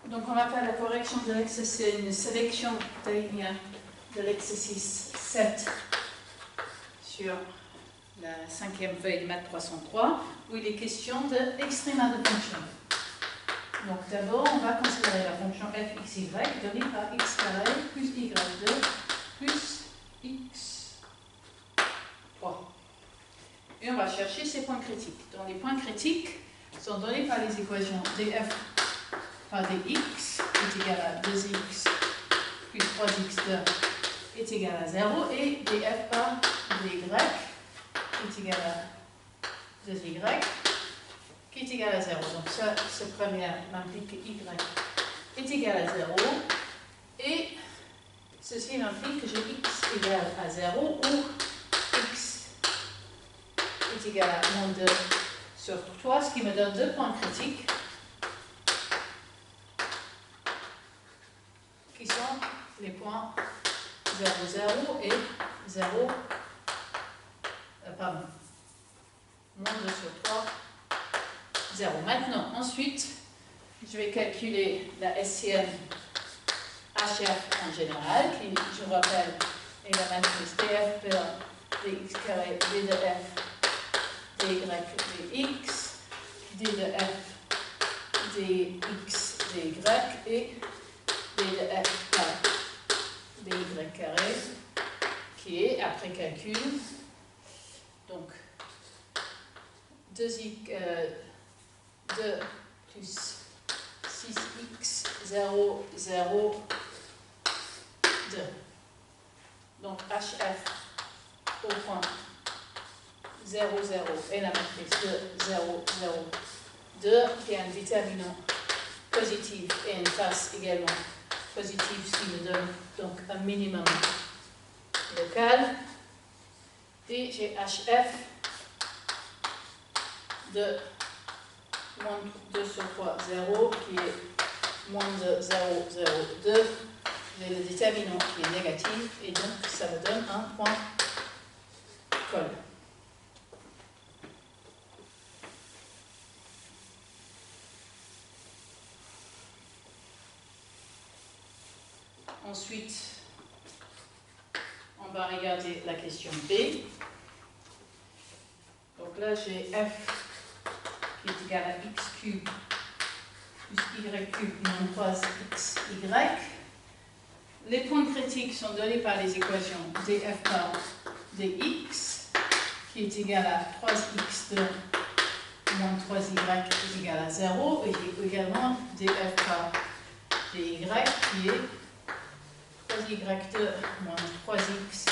Donc on va faire la correction de l'exercice, c'est une sélection de l'exercice 7 sur la 5e feuille de maths 303 où il est question d'extréma de fonction. Donc d'abord on va considérer la fonction fxy donnée par x carré plus y2 plus x3. Et on va chercher ces points critiques. Donc les points critiques sont donnés par les équations df par dx est égal à 2x plus 3x2 est égal à 0 et df par dy est égal à 2y qui est égal à 0. Donc ça, ce premier m'implique que y est égal à 0 et ceci m'implique que j'ai x égal à 0 ou x est égal à moins 2 sur 3, ce qui me donne deux points critiques qui sont les points 0, 0 et 0, pardon, moins 2 sur 3, 0. Maintenant, ensuite, je vais calculer la SCM HF en général, qui, je vous rappelle, est la matrice df par dx carré d de f dy dx, d de f dx dy et d de f par dy carré, qui est, après calcul, donc 2 plus 6x 0, 0, 2. Donc HF au point 0, 0 et la matrice de 0, 0, 2 qui a un déterminant positif et une face également positive, ce qui me donne donc un minimum local. Et j'ai HF de moins 2 sur 3, 0, qui est moins de 0, 0, 2. J'ai le déterminant qui est négatif, et donc ça me donne un point colle. Ensuite, on va regarder la question B. Donc là, j'ai f qui est égal à x cube plus y cube moins 3xy. Les points critiques sont donnés par les équations df par dx qui est égal à 3x2 moins 3y est égal à 0 et également df par dy qui est 3y2 moins 3x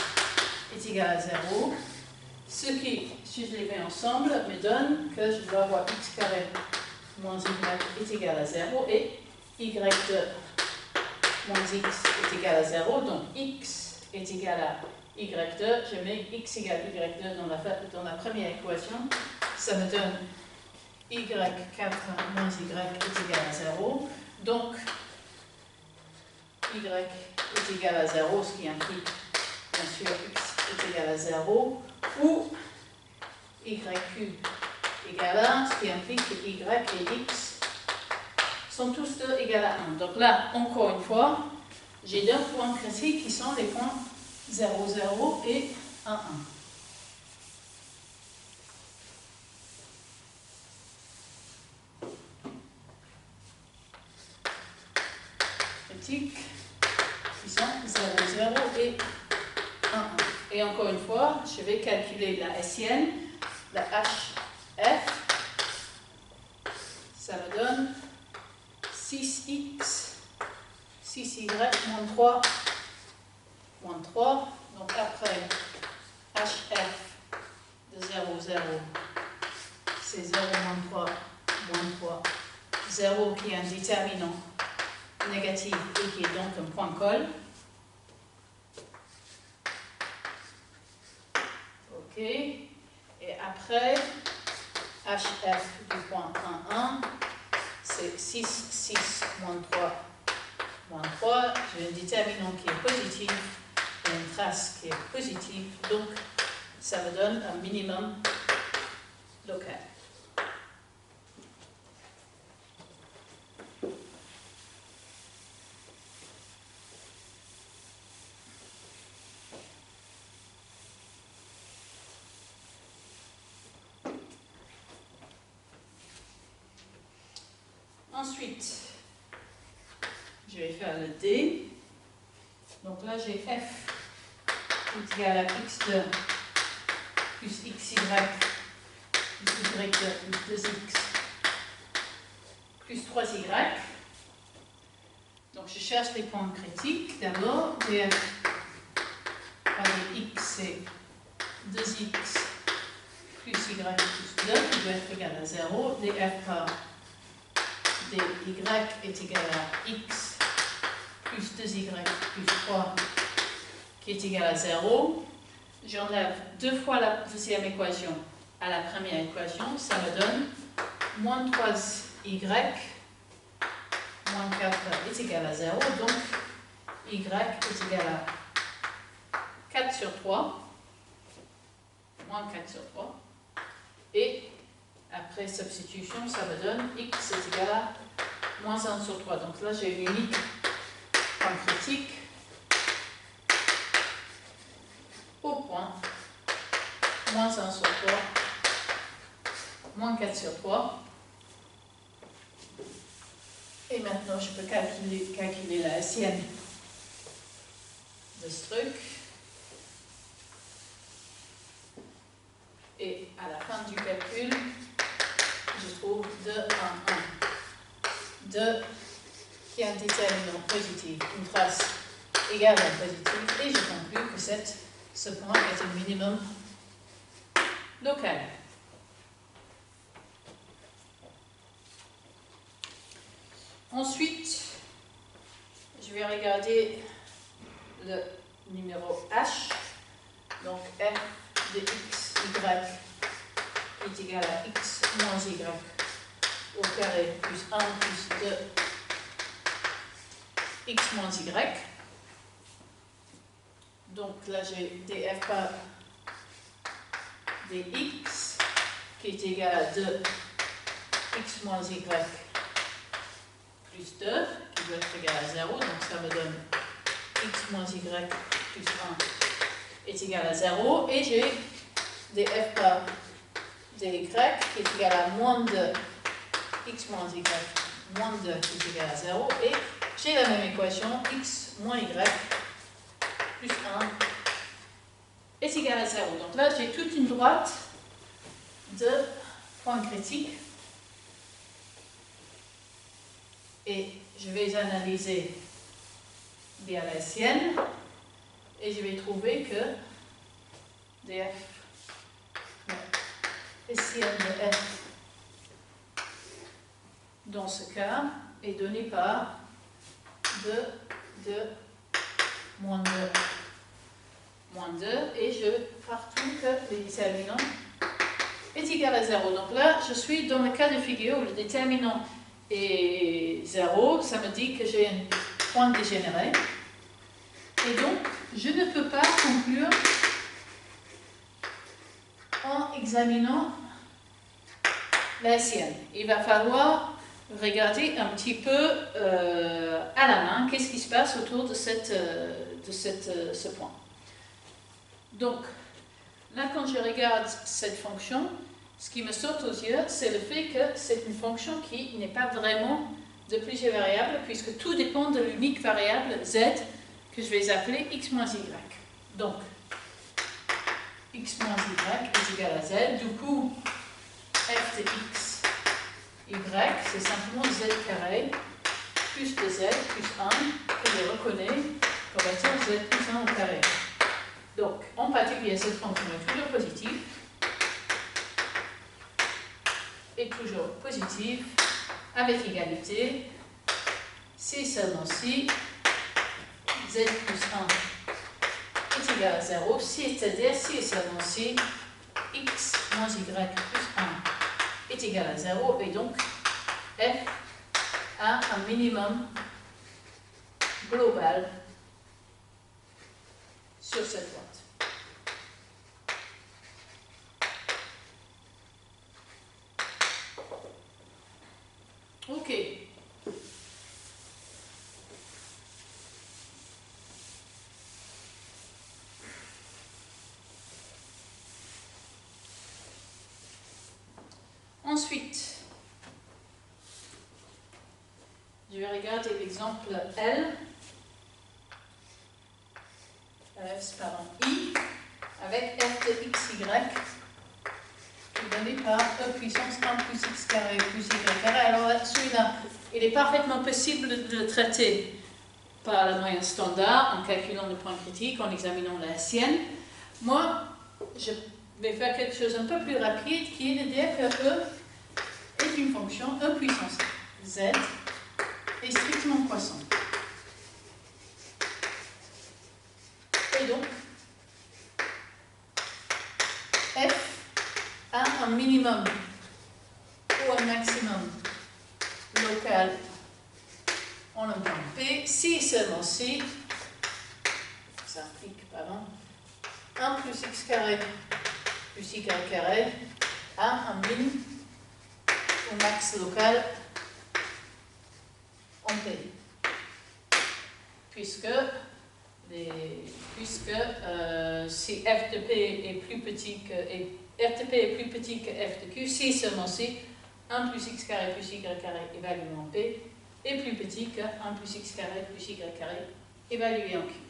est égal à 0. Ce qui, si je les mets ensemble, me donne que je dois avoir x carré moins y est égal à 0 et y2 moins x est égal à 0. Donc x est égal à y2. Je mets x égale y2 dans la première équation. Ça me donne y4 moins y est égal à 0. Donc y est égal à 0, ce qui implique bien sûr x est égal à 0. Ou y cube égale à 1, ce qui implique que y et x sont tous deux égales à 1. Donc là, encore une fois, j'ai deux points critiques qui sont les points 0, 0 et 1, 1. Critiques qui sont 0, 0 et 1, 1. Et encore une fois, je vais calculer la SN, la HF, ça me donne 6x, 6y, moins 3, donc après HF de 0, 0, c'est 0, moins 3, 0 qui est un déterminant négatif et qui est donc un point colle. Ok, et après, HF du point 1, 1, c'est 6, 6, moins 3, j'ai un déterminant qui est positif et une trace qui est positive, donc ça me donne un minimum local. Ensuite, je vais faire le D. Donc là, j'ai F qui est égal à x2 plus xy plus y2 plus 2x plus 3y. Donc je cherche les points critiques. D'abord, df par dx c'est 2x plus y plus 2 qui doit être égal à 0. df par dy est égal à x plus 2y plus 3 qui est égal à 0. J'enlève deux fois la deuxième équation à la première équation. Ça me donne moins 3y moins 4 est égal à 0. Donc, y est égal à 4 sur 3. Moins 4 sur 3. Et après substitution, ça me donne x est égal à moins 1 sur 3. Donc là, j'ai une unique point critique au point moins 1 sur 3, moins 4 sur 3. Et maintenant, je peux calculer la SN de ce truc. Et à la fin du calcul, je trouve 2, 1, 1. 2 qui a un déterminant positif, une trace égale à positif, et je conclus que ce point est un minimum local. Ensuite, je vais regarder le numéro H, donc f de x, y est égal à x moins y au carré plus 1 plus 2 x moins y. Donc là j'ai df par dx qui est égal à 2 x moins y plus 2 qui doit être égal à 0. Donc ça me donne x moins y plus 1 est égal à 0. Et j'ai df par dy qui est égal à moins 2 x moins y moins 2 qui est égal à 0. Et j'ai la même équation, x moins y plus 1 est égal à 0. Donc là, j'ai toute une droite de points critiques. Et je vais analyser via la sienne. Et je vais trouver que df sienne de f dans ce cas est donné par 2, 2, moins 2, moins 2, et je partout que le déterminant est égal à 0. Donc là, je suis dans le cas de figure où le déterminant est 0, ça me dit que j'ai un point dégénéré, et donc je ne peux pas conclure en examinant la sienne. Il va falloir regarder un petit peu à la main qu'est-ce qui se passe autour de ce point. Donc, là, quand je regarde cette fonction, ce qui me saute aux yeux, c'est le fait que c'est une fonction qui n'est pas vraiment de plusieurs variables, puisque tout dépend de l'unique variable z, que je vais appeler x moins y. Donc, x moins y est égal à z. Du coup, f de x, y, c'est simplement z carré plus 2z plus 1, que je reconnais comme étant z plus 1 au carré. Donc, en particulier, cette fonction est toujours positive, et toujours positive, avec égalité, si seulement si z plus 1 est égal à 0, c'est-à-dire si et seulement si x moins y plus 1 est égal à 0, et donc f a un minimum global sur cette droite. Ok. Ensuite, Je vais regarder l'exemple L, I, avec f de xy, qui est donné par e puissance 1 plus x carré plus y carré. Alors celui-là, il est parfaitement possible de le traiter par la moyenne standard, en calculant le point critique, en examinant la sienne. Moi, je vais faire quelque chose un peu plus rapide, qui est de dire que E est une fonction E puissance Z est strictement croissante. Et donc, F a un minimum ou un maximum local en un point P, si seulement si, ça implique, pardon, 1 plus x carré plus y carré a un min ou max local en P. Puisque si f de P est plus petit que f de P est plus petit que f de Q, si seulement si 1 plus x carré plus y carré évalué en P est plus petit que 1 plus x carré plus y carré évalué en Q.